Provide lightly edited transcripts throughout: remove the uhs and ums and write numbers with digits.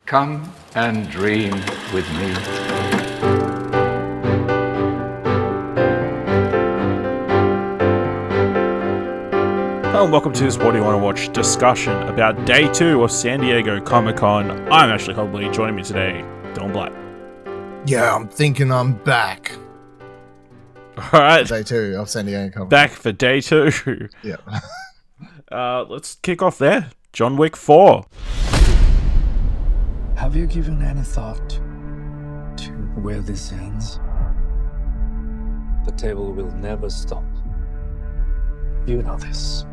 Come and dream with me. Hello and welcome to this What Do You Want to Watch discussion about Day 2 of San Diego Comic-Con. I'm Ashley Hobley. Joining me today, Dylan Black. Yeah, I'm thinking I'm back. Alright. Day 2 of San Diego Comic-Con. Back for Day 2. Yeah. Let's kick off there. John Wick 4. Have you given any thought to where this ends? The table will never stop. You know this.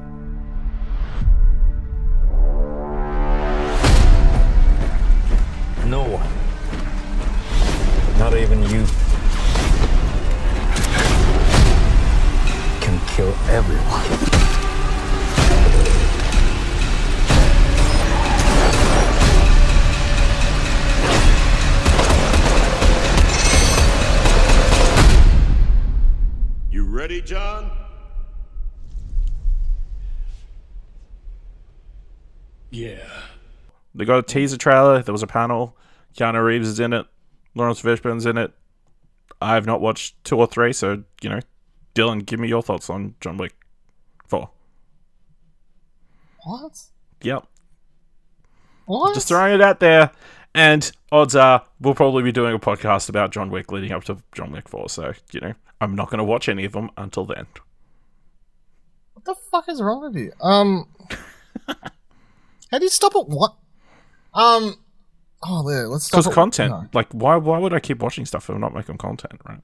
No one, not even you, can kill everyone. You ready, John? Yeah. They got a teaser trailer. There was a panel. Keanu Reeves is in it. Lawrence Fishburne's in it. I have not watched 2 or 3, so, Dylan, give me your thoughts on John Wick 4. What? Yep. What? Just throwing it out there. And odds are we'll probably be doing a podcast about John Wick leading up to John Wick 4. So, I'm not going to watch any of them until then. What the fuck is wrong with you? How do you stop at what? There, let's stop. Because content. No. Like, why would I keep watching stuff if I'm not making content, right?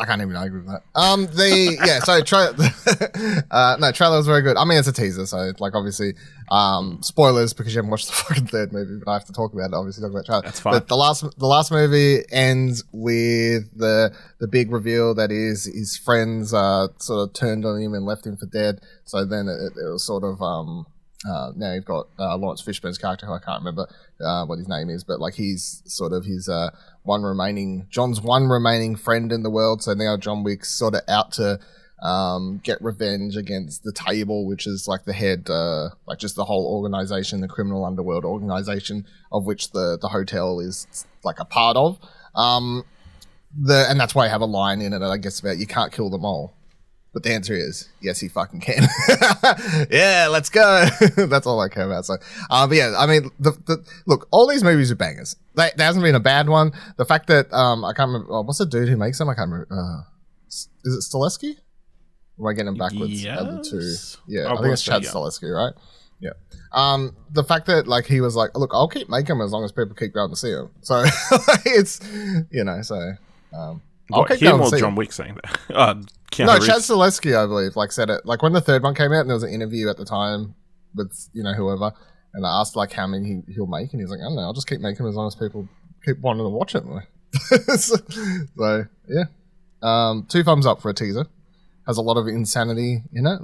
I can't even argue with that. Trailer was very good. I mean, it's a teaser, so, obviously, spoilers because you haven't watched the fucking third movie, but I have to talk about it, obviously, talk about trailer. That's fine. But the last movie ends with the big reveal that is his friends, sort of turned on him and left him for dead, so then it was sort of, now you've got Lawrence Fishburne's character, who I can't remember what his name is, but he's sort of his John's one remaining friend in the world. So now John Wick's sort of out to get revenge against the Table, which is the head, just the whole organization, the criminal underworld organization of which the hotel is a part of. And that's why I have a line in it, I guess, about you can't kill them all. But the answer is, yes, he fucking can. Yeah, let's go. That's all I care about. So, but yeah, I mean, look, all these movies are bangers. There hasn't been a bad one. The fact that, I can't remember, what's the dude who makes them? I can't remember. Is it Stileski? Or am I getting backwards? Yes. The two. Yeah, I think it's Chad Stileski, right? Yeah. The fact that, he was look, I'll keep making them as long as people keep going to see them. So, it's, so, I'll keep him or John Wick saying that? No, Chad Stileski, I believe, said it. When the third one came out, and there was an interview at the time with, whoever, and I asked, how many he'll make, and he's like, I don't know, I'll just keep making them as long as people keep wanting to watch it. So, yeah. 2 thumbs up for a teaser. Has a lot of insanity in it.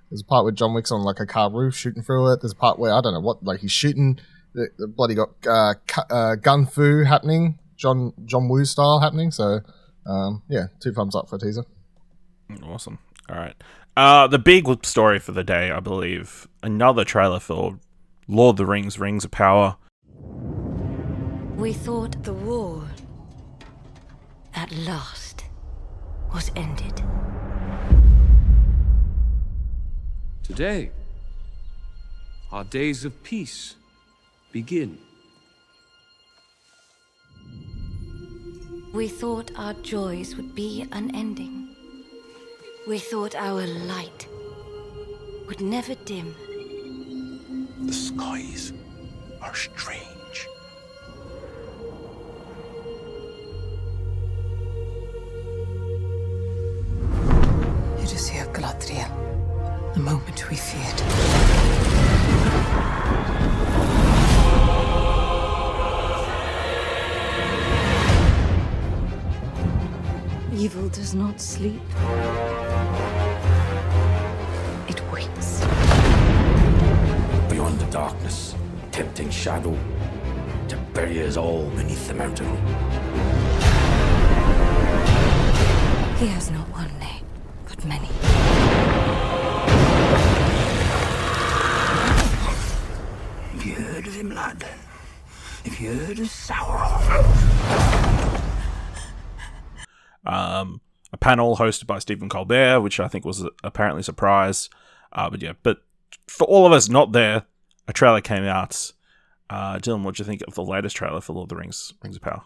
There's a part where John Wick's on, a car roof shooting through it. There's a part where, I don't know what, he's shooting, the bloody got gun fu happening, John Woo style happening, so, 2 thumbs up for a teaser. Awesome. All right. The big story for the day, I believe, another trailer for Lord of the Rings, Rings of Power. We thought the war, at last, was ended. Today, our days of peace begin. We thought our joys would be unending. We thought our light would never dim. The skies are strange. It is here, Galadriel. The moment we feared. Evil does not sleep. It waits. Beyond the darkness, tempting shadow, to bury us all beneath the mountain. He has not one name, but many. Have you heard of him, lad? Have you heard of Sauron? A panel hosted by Stephen Colbert, which I think was apparently a surprise. But for all of us not there, a trailer came out. Dylan, what do you think of the latest trailer for Lord of the Rings of Power?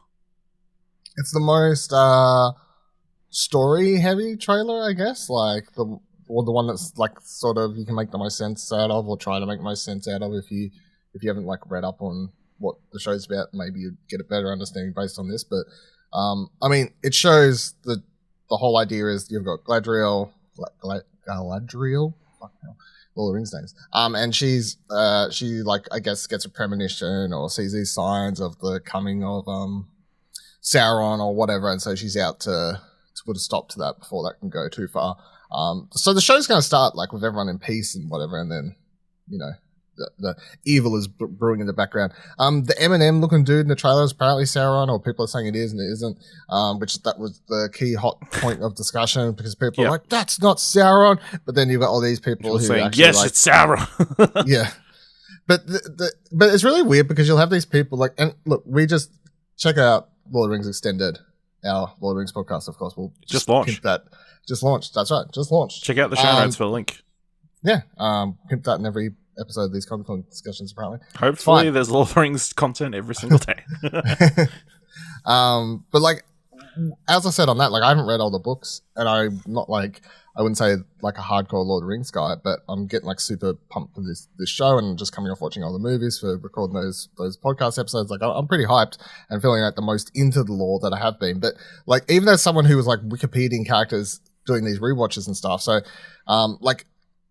It's the most story-heavy trailer, I guess. Like the one that's like sort of you can make the most sense out of, or try to make the most sense out of. If you haven't like read up on what the show's about, maybe you'd get a better understanding based on this. But I mean, it shows the whole idea is you've got Galadriel. Fuck hell. All the Rings names. And she like I guess gets a premonition or sees these signs of the coming of Sauron or whatever, and so she's out to put a stop to that before that can go too far. So the show's going to start like with everyone in peace and whatever, and then the evil is brewing in the background. The Eminem looking dude in the trailer is apparently Sauron, or people are saying it is and it isn't, which that was the key hot point of discussion because people are like, that's not Sauron. But then you've got all these people who saying, actually yes, it's Sauron. Yeah. But but it's really weird because you'll have these people like, and look, we just check out Lord of the Rings Extended, our Lord of the Rings podcast, of course. We'll just launch. Pimp that. Just launched. That's right. Just launched. Check out the show notes for the link. Yeah. Pimp that in every episode of these Comic-Con discussions, apparently. Hopefully there's Lord of the Rings content every single day. But like, as I said on that, like I haven't read all the books, and I'm not like, I wouldn't say like a hardcore Lord of the Rings guy, but I'm getting like super pumped for this show, and just coming off watching all the movies for recording those podcast episodes. Like I'm pretty hyped and feeling like the most into the lore that I have been. But like, even as someone who was like Wikipediaing characters doing these rewatches and stuff, so like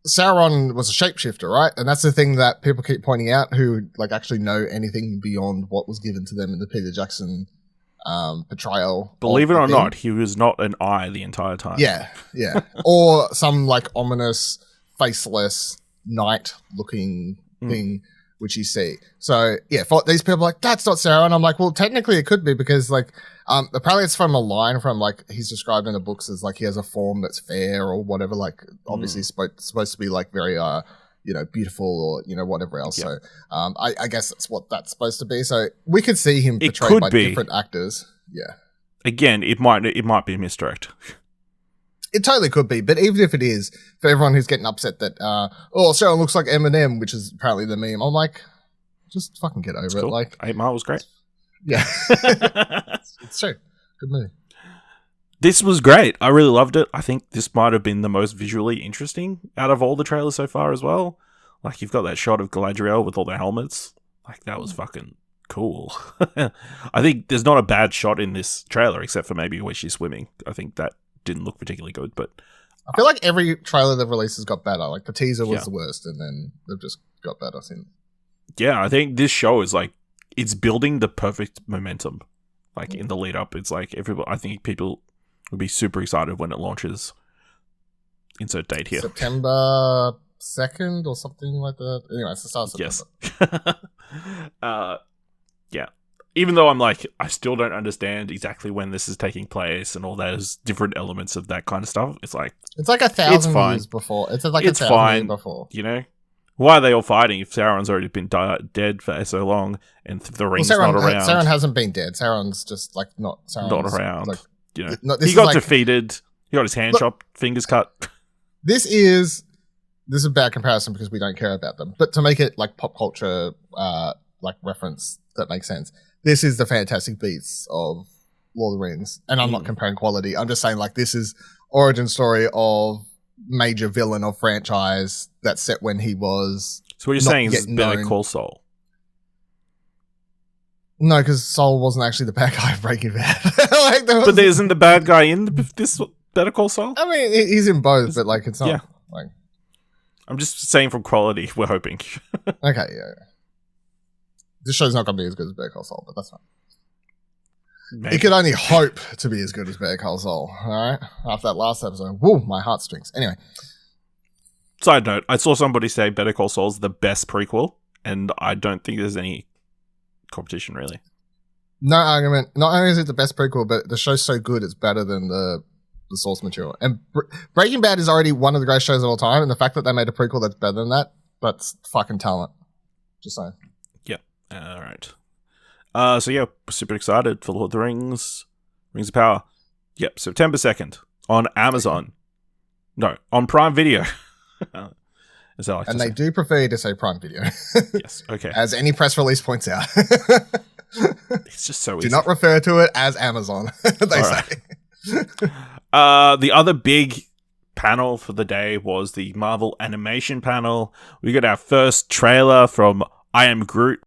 Sauron was a shapeshifter, right? And that's the thing that people keep pointing out who like actually know anything beyond what was given to them in the Peter Jackson portrayal. Believe it or not, he was not an eye the entire time. Yeah. Or some like ominous, faceless, knight-looking thing which you see. So yeah, for these people are like, that's not Sauron. I'm like, well, technically it could be because like apparently it's from a line from like he's described in the books as like he has a form that's fair or whatever. Like obviously supposed to be like very beautiful or whatever else. Yep. So I guess that's what that's supposed to be. So we could see him portrayed by different actors. Yeah. Again, it might be a misdirect. It totally could be, but even if it is, for everyone who's getting upset that Sauron looks like Eminem, which is apparently the meme, I'm like, just fucking get over it. Cool. Like 8 Mile was great. Yeah. It's true. Good movie. This was great. I really loved it. I think this might have been the most visually interesting out of all the trailers so far as well. Like, you've got that shot of Galadriel with all the helmets. Like, that was fucking cool. I think there's not a bad shot in this trailer, except for maybe where she's swimming. I think that didn't look particularly good, but I feel like every trailer they've released has got better. Like, the teaser was the worst, and then they've just got better since. Yeah, I think this show is like, it's building the perfect momentum. Like, in the lead up, it's like I think people would be super excited when it launches. Insert date here. September 2nd or something like that. Anyway, it's the start of September. Yes. Yeah. Even though I'm like, I still don't understand exactly when this is taking place and all those different elements of that kind of stuff. It's like 1,000 years before. It's like it's 1,000 years before. Why are they all fighting if Sauron's already been dead for so long and the ring's not around? Sauron hasn't been dead. Sauron's just like not around. Like, he got defeated. He got his hand chopped, fingers cut. This is a bad comparison because we don't care about them. But to make it like pop culture like reference that makes sense, this is the Fantastic Beasts of Lord of the Rings. And I'm not comparing quality. I'm just saying like this is origin story of major villain of franchise that's set when he was. So what you're saying is Better Call Saul? No, because Saul wasn't actually the bad guy of Breaking Bad. But there isn't the bad guy in this Better Call Saul? I mean, he's in both, but like it's not. Yeah. Like, I'm just saying from quality, we're hoping. Okay, yeah. This show's not going to be as good as Better Call Saul, but that's fine. Maybe. It could only hope to be as good as Better Call Saul, alright? After that last episode, woo, my heartstrings. Anyway. Side note, I saw somebody say Better Call Saul's the best prequel, and I don't think there's any competition, really. No argument. Not only is it the best prequel, but the show's so good it's better than the source material. And Breaking Bad is already one of the greatest shows of all time, and the fact that they made a prequel that's better than that's fucking talent. Just saying. Yep. All right. So yeah, super excited for Lord of the Rings, Rings of Power. Yep, September 2nd on Amazon. No, on Prime Video. As I like And to they say. do prefer you to say Prime Video. Yes, okay. As any press release points out. It's just so Do easy. not refer to it as Amazon, they say. The other big panel for the day was the Marvel animation panel. We got our first trailer from I Am Groot.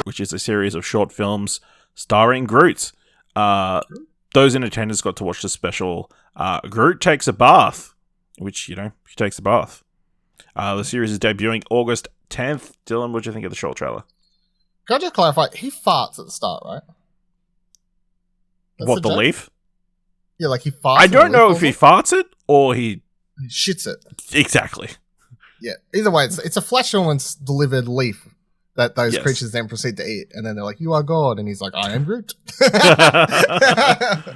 Which is a series of short films starring Groot. Those in attendance got to watch the special Groot Takes a Bath, which, he takes a bath. The series is debuting August 10th. Dylan, what do you think of the short trailer? Can I just clarify? He farts at the start, right? That's What, the joke? leaf? Yeah, like he farts. I and the don't know leaf if he falls farts it or he... off? He shits it. Exactly. Yeah. Either way, it's a flatulence delivered leaf that those Yes. creatures then proceed to eat, and then they're like, "You are God," and he's like, "I am Groot." Yeah,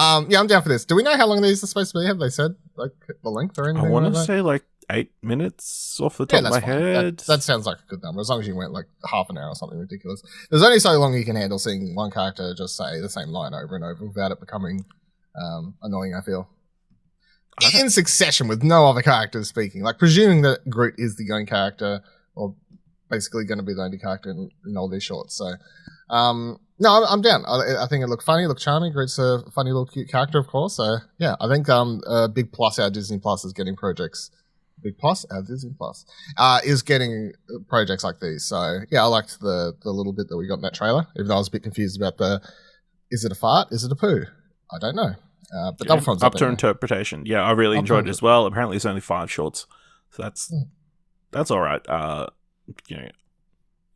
I'm down for this. Do we know how long these are supposed to be? Have they said like the length or I anything? want like to that? say like 8 minutes off the top of my fine. head. That sounds like a good number. As long as you went like half an hour or something ridiculous. There's only so long you can handle seeing one character just say the same line over and over without it becoming annoying, I feel. In succession with no other characters speaking. Like, presuming that Groot is the only character, or basically going to be the only character in all these shorts. So, no, I'm down. I think it looked funny, it looked charming. Groot's a funny little cute character, of course. So, yeah, I think a big plus our Disney Plus is getting projects. Big plus our Disney Plus is getting projects like these. So, yeah, I liked the little bit that we got in that trailer, even though I was a bit confused about is it a fart? Is it a poo? I don't know. But Double Front's up to interpretation. Yeah, I really enjoyed it as well. Apparently, it's only 5 shorts, so that's all right.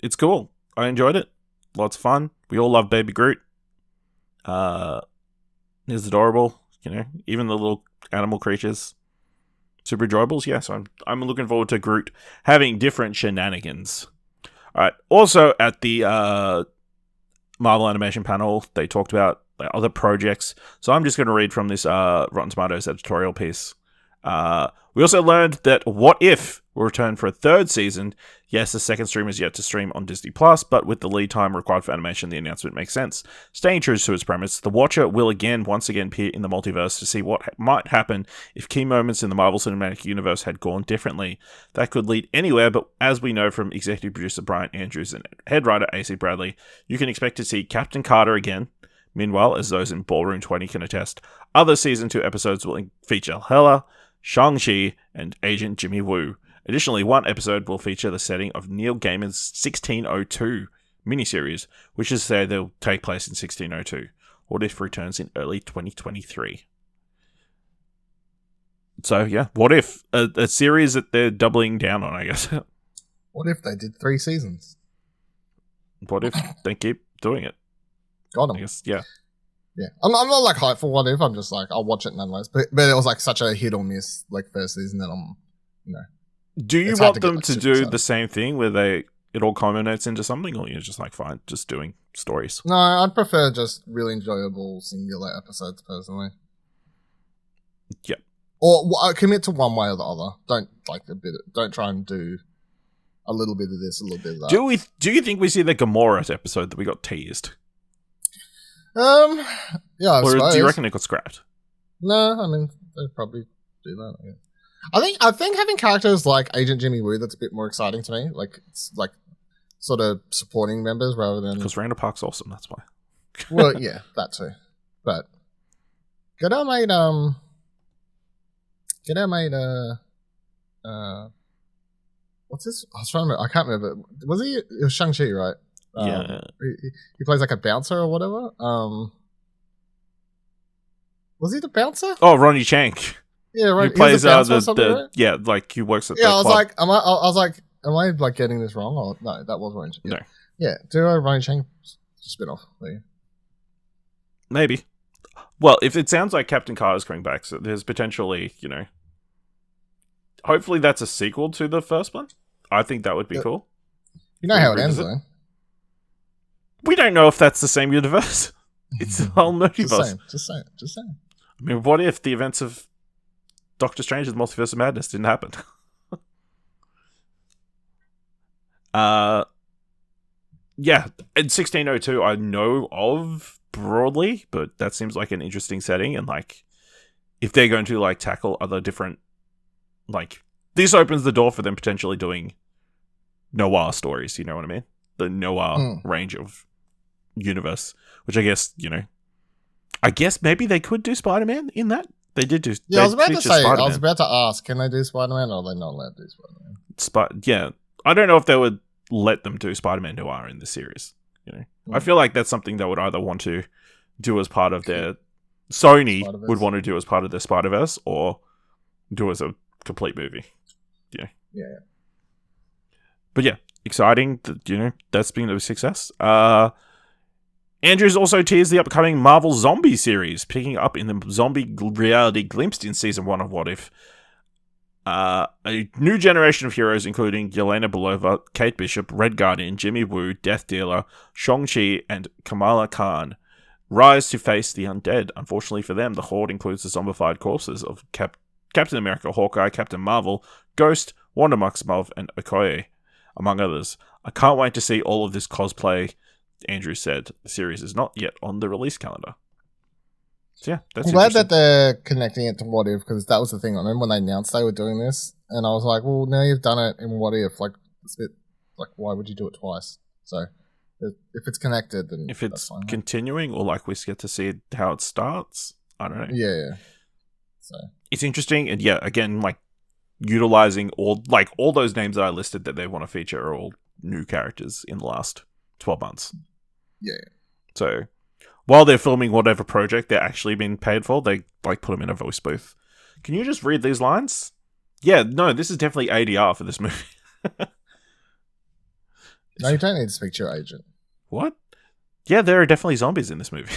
It's cool. I enjoyed it. Lots of fun. We all love Baby Groot. He's adorable. Even the little animal creatures, super enjoyables. Yeah, so I'm looking forward to Groot having different shenanigans. All right. Also at the Marvel animation panel, they talked about other projects. So I'm just going to read from this Rotten Tomatoes editorial piece. We also learned that What If will return for a 3rd season. Yes, the second stream is yet to stream on Disney+, but with the lead time required for animation, the announcement makes sense. Staying true to its premise, the Watcher will once again appear in the multiverse to see what might happen if key moments in the Marvel Cinematic Universe had gone differently. That could lead anywhere, but as we know from executive producer Brian Andrews and head writer AC Bradley, you can expect to see Captain Carter again. Meanwhile, as those in Ballroom 20 can attest, other Season 2 episodes will feature Hela, Shang-Chi, and Agent Jimmy Woo. Additionally, one episode will feature the setting of Neil Gaiman's 1602 miniseries, which is to say they'll take place in 1602. What If returns in early 2023. So, yeah, What If? A series that they're doubling down on, I guess. What if they did 3 seasons? What if they keep doing it? Got them. I guess, yeah. Yeah, I'm not like hyped for What If. I'm just like, I'll watch it nonetheless. But it was like such a hit or miss like first season that I'm, Do you it's hard want to get, them like, to super do excited. the same thing where it all culminates into something, or you're just like, fine, just doing stories? No, I'd prefer just really enjoyable singular episodes personally. Yep. Or commit to one way or the other. Don't try and do a little bit of this, a little bit of that. Do you think we see the Gamora episode that we got teased? Yeah, I Or suppose. do you reckon it got scrapped? No, I mean they'd probably do that. I guess. I think having characters like Agent Jimmy Woo that's a bit more exciting to me. Like it's like sort of supporting members rather than Because Randall Park's awesome. That's why. Well, yeah, that too. But get our mate. What's this? I was trying to remember. I can't remember. Was he? It was Shang-Chi, right? Yeah. He plays like a bouncer or whatever. Was he the bouncer? Oh, Ronnie Chang. Yeah, right. He plays the bouncer or something, right? yeah, like he works at the Yeah, I was club. like, I was like, am I like getting this wrong? Or no, that was Ronnie Chang. No. Yeah, do a Ronnie Chang spin-off. There. Maybe. Well, if it sounds like Captain Carter's coming back, so there's potentially, hopefully that's a sequel to the first one. I think that would be cool. You know how it ends, though. We don't know if that's the same universe. It's a whole multiverse. Just saying. I mean, what if the events of Doctor Strange and the Multiverse of Madness didn't happen? Yeah, in 1602 I know of broadly, but that seems like an interesting setting, and like if they're going to like tackle other different, like this opens the door for them potentially doing noir stories, you know what I mean? The noir range of universe, which I guess maybe they could do Spider-Man in that. They did do. Yeah, I was about to ask, can they do Spider-Man, or are they not allowed to do Spider-Man? Yeah, I don't know if they would let them do Spider-Man noir in this series. I feel like that's something they would either want to do as part of their Sony Spider-Verse. would want to do as part of their Spider-Verse, or do as a complete movie. Yeah. But yeah, exciting. That's been a success. Andrews also teased the upcoming Marvel Zombie series, picking up in the zombie reality glimpsed in Season 1 of What If. A new generation of heroes, including Yelena Belova, Kate Bishop, Red Guardian, Jimmy Woo, Death Dealer, Shang-Chi, and Kamala Khan, rise to face the undead. Unfortunately for them, the horde includes the zombified corpses of Captain America, Hawkeye, Captain Marvel, Ghost, Wanda Maximoff, and Okoye, among others. I can't wait to see all of this cosplay, Andrew said. The series is not yet on the release calendar. So yeah, that's I'm glad that they're connecting it to What If, because that was the thing. I remember when they announced they were doing this, and I was like, well, now you've done it in What If. Like, it's a bit, like, why would you do it twice? So, if it's connected, then if it's fine, continuing, or like we get to see how it starts, I don't know. Yeah. So it's interesting, and yeah, again, like utilizing all those names that I listed that they want to feature are all new characters in the last 12 months. Yeah. So while they're filming whatever project they're actually being paid for, they like put them in a voice booth. Can you just read these lines? Yeah, no, this is definitely ADR for this movie. No, you don't need to speak to your agent. What? Yeah, there are definitely zombies in this movie.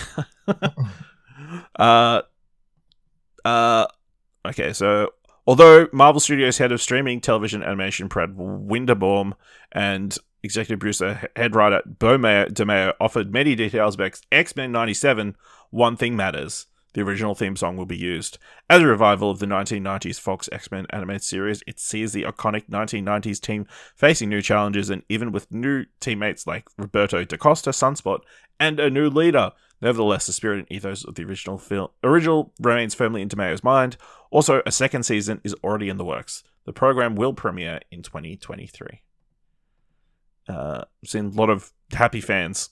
Okay, so although Marvel Studios head of streaming television animation Brad Winderbaum and executive producer head writer Bo DeMeo offered many details about X-Men 97, one thing matters. The original theme song will be used. As a revival of the 1990s Fox X-Men animated series, it sees the iconic 1990s team facing new challenges, and even with new teammates like Roberto da Costa, Sunspot, and a new leader. Nevertheless, the spirit and ethos of the original remains firmly in DeMeo's mind. Also, a second season is already in the works. The program will premiere in 2023. Seen a lot of happy fans.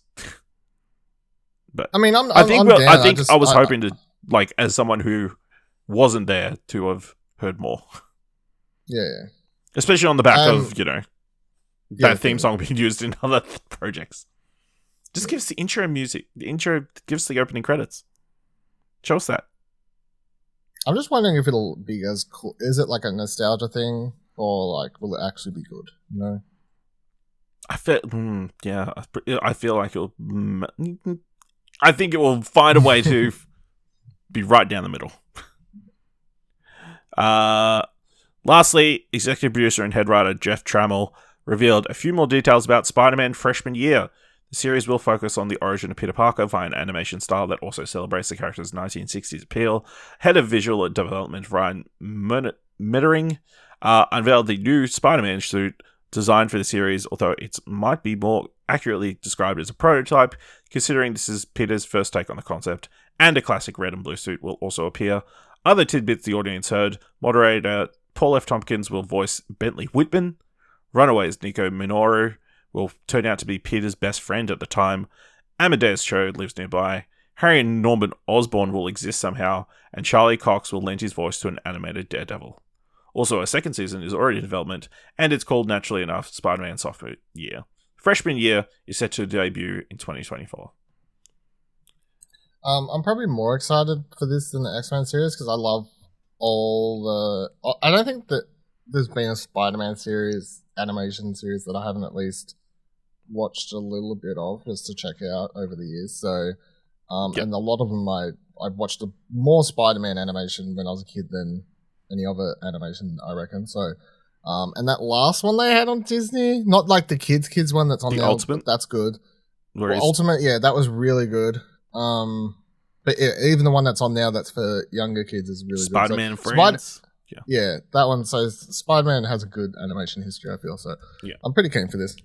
But I mean, I was hoping to, like, as someone who wasn't there, to have heard more. Yeah. Especially on the back of, that theme song being used in other projects. Just gives the intro music. The intro gives the opening credits. Show us that. I'm just wondering if it'll be as cool. Is it like a nostalgia thing, or like will it actually be good? I feel, I feel like it'll. I think it will find a way to be right down the middle. Lastly, executive producer and head writer Jeff Trammell revealed a few more details about Spider-Man Freshman Year. The series will focus on the origin of Peter Parker via an animation style that also celebrates the character's 1960s appeal. Head of visual development Ryan Mettering unveiled the new Spider-Man suit designed for the series, although it might be more accurately described as a prototype, considering this is Peter's first take on the concept, and a classic red and blue suit will also appear. Other tidbits the audience heard: moderator Paul F. Tompkins will voice Bentley Whitman, Runaways Nico Minoru will turn out to be Peter's best friend at the time, Amadeus Cho lives nearby, Harry and Norman Osborn will exist somehow, and Charlie Cox will lend his voice to an animated Daredevil. Also, a second season is already in development, and it's called, naturally enough, Spider-Man Sophomore Year. Freshman Year is set to debut in 2024. I'm probably more excited for this than the X-Men series because I love all the. I don't think that there's been a Spider-Man series, animation series that I haven't at least watched a little bit of just to check out over the years. So, and a lot of them I've watched more Spider-Man animation when I was a kid than any other animation, I reckon. So, and that last one they had on Disney, not like the kids one that's on The there, Ultimate? but that's good. Where is- Ultimate, yeah, that was really good. But yeah, even the one that's on now that's for younger kids is really Spider-Man good. So, Friends. yeah, that one. So Spider-Man has a good animation history, I feel. So Yeah. I'm pretty keen for this.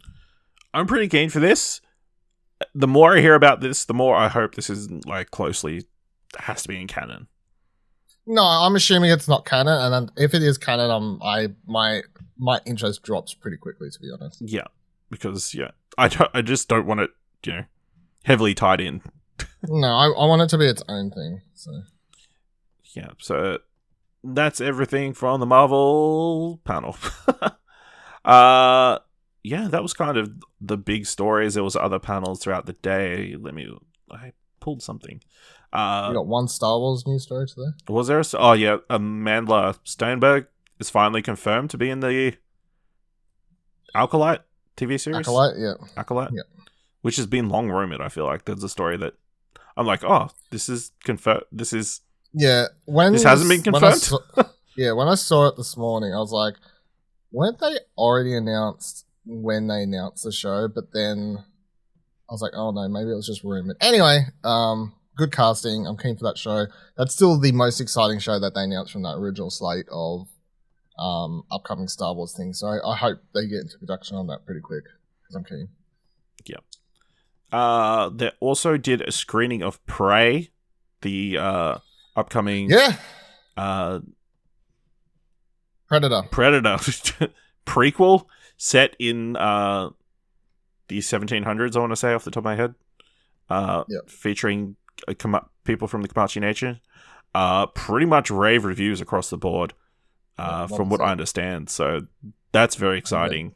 I'm pretty keen for this. The more I hear about this, the more I hope this isn't like closely has to be in canon. No, I'm assuming it's not canon, and then if it is canon, my interest drops pretty quickly, to be honest. Yeah, because I just don't want it, heavily tied in. No, I want it to be its own thing. So Yeah, so that's everything from the Marvel panel. Yeah, that was kind of the big stories. There was other panels throughout the day. I pulled something. we got one Star Wars news story today. Was there? Amanda Steinberg is finally confirmed to be in the Acolyte TV series. Acolyte, yeah. Acolyte, yeah. Which has been long rumored. I feel like there's a story that I'm like, oh, this is confirmed. This is this hasn't been confirmed. When I saw it this morning, I was like, weren't they already announced when they announced the show? But then I was like, oh no, maybe it was just rumored. Anyway, good casting. I'm keen for that show. That's still the most exciting show that they announced from that original slate of upcoming Star Wars things. So I hope they get into production on that pretty quick because I'm keen. Yeah. They also did a screening of Prey, the upcoming Predator prequel set in the 1700s, I want to say off the top of my head. Featuring people from the Comanche Nation. Pretty much rave reviews across the board, from what I understand. So that's very exciting.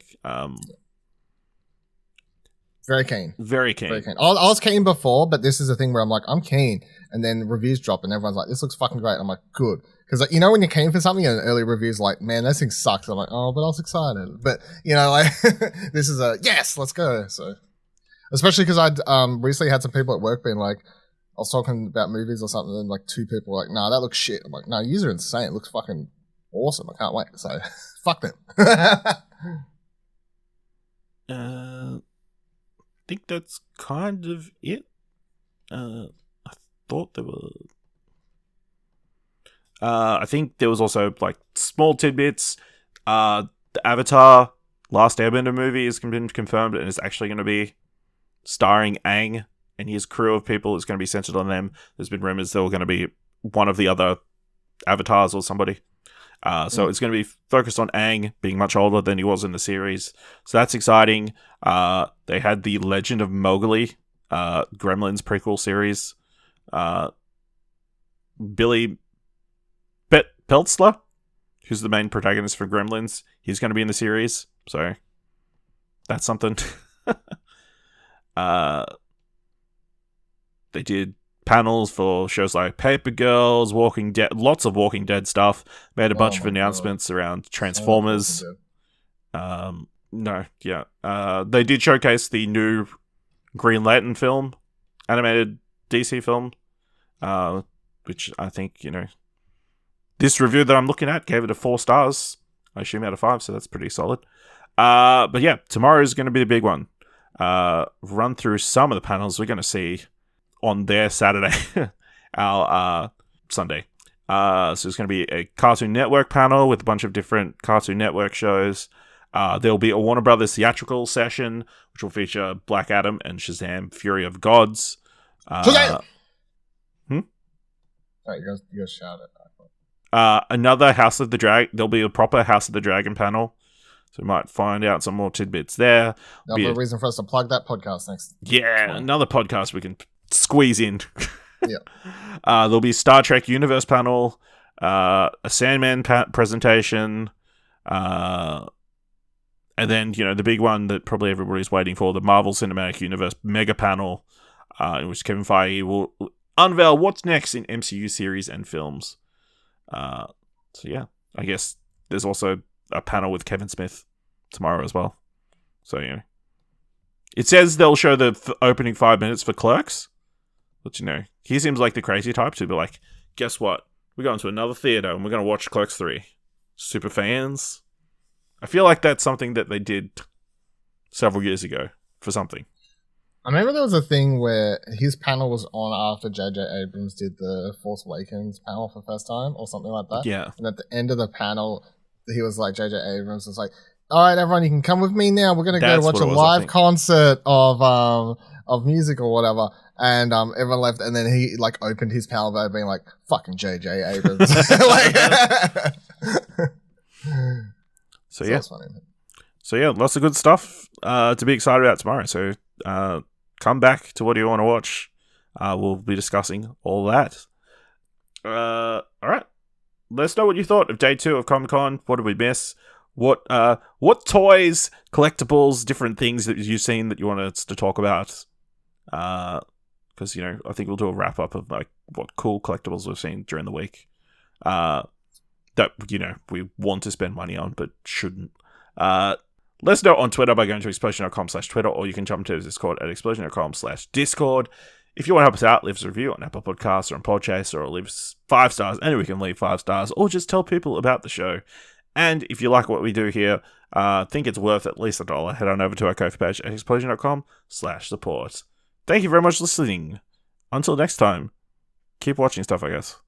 Very keen. Very keen. Very keen. I was keen before, but this is the thing where I'm like, I'm keen. And then reviews drop and everyone's like, this looks fucking great. I'm like, good. Because, like, when you're keen for something and early reviews like, man, this thing sucks. I'm like, oh, but I was excited. But, this is yes, let's go. So, especially because I'd recently had some people at work being like, I was talking about movies or something and like two people were like, nah, that looks shit. I'm like, no, you are insane. It looks fucking awesome. I can't wait. So, fuck them. I think that's kind of it. I thought there were. I think there was also like small tidbits. The Avatar Last Airbender movie has been confirmed and is actually going to be starring Aang and his crew of people. Is going to be centered on them. There's been rumors they were going to be one of the other avatars or somebody. So it's going to be focused on Aang being much older than he was in the series. So that's exciting. They had the Legend of Mowgli, Gremlins prequel series. Billy Peltzler, who's the main protagonist for Gremlins, he's going to be in the series. So that's something. They did panels for shows like Paper Girls, Walking Dead, lots of Walking Dead stuff. Made a bunch of announcements around Transformers. They did showcase the new Green Lantern film, animated DC film, which I think, this review that I'm looking at gave it a 4 stars, I assume out of 5, so that's pretty solid. But yeah, tomorrow is going to be the big one. Run through some of the panels we're going to see on their Saturday, our Sunday. So it's going to be a Cartoon Network panel with a bunch of different Cartoon Network shows. There'll be a Warner Brothers theatrical session, which will feature Black Adam and Shazam! Fury of Gods. Shazam! You guys shout it. Another House of the Dragon. There'll be a proper House of the Dragon panel. So we might find out some more tidbits there. That'll be a reason for us to plug that podcast next. Yeah, another podcast we can squeeze in. Yeah. There'll be Star Trek Universe panel, a Sandman presentation, and then, the big one that probably everybody's waiting for, the Marvel Cinematic Universe mega panel, in which Kevin Feige will unveil what's next in MCU series and films. So yeah, I guess there's also a panel with Kevin Smith tomorrow as well. So, you know, it says they'll show the opening 5 minutes for Clerks, but, you know, he seems like the crazy type to be like, guess what? We're going to another theater and we're going to watch Clerks 3. Super fans. I feel like that's something that they did several years ago for something. I remember there was a thing where his panel was on after J.J. Abrams did the Force Awakens panel for the first time or something like that. Yeah. And at the end of the panel, he was like, J.J. Abrams was like, all right, everyone, you can come with me now. We're going to go watch a live concert of music or whatever. And everyone left, and then he like opened his panel by being like, fucking J.J. Abrams. So yeah. So yeah, lots of good stuff to be excited about tomorrow. So come back to What Do You Want to Watch. We'll be discussing all that. All right. Let us know what you thought of day 2 of Comic-Con. What did we miss? What toys, collectibles, different things that you've seen that you want us to talk about? Because, you know, I think we'll do a wrap-up of like what cool collectibles we've seen during the week. That, you know, we want to spend money on, but shouldn't. Let us know on Twitter by going to explosion.com/Twitter, or you can jump to Discord at explosion.com/Discord. If you want to help us out, leave us a review on Apple Podcasts or on Podchaser, or leave us 5 stars. Anywhere we can leave 5 stars, or just tell people about the show. And if you like what we do here, think it's worth at least $1, head on over to our Ko-fi page at explosion.com/support. Thank you very much for listening. Until next time, keep watching stuff, I guess.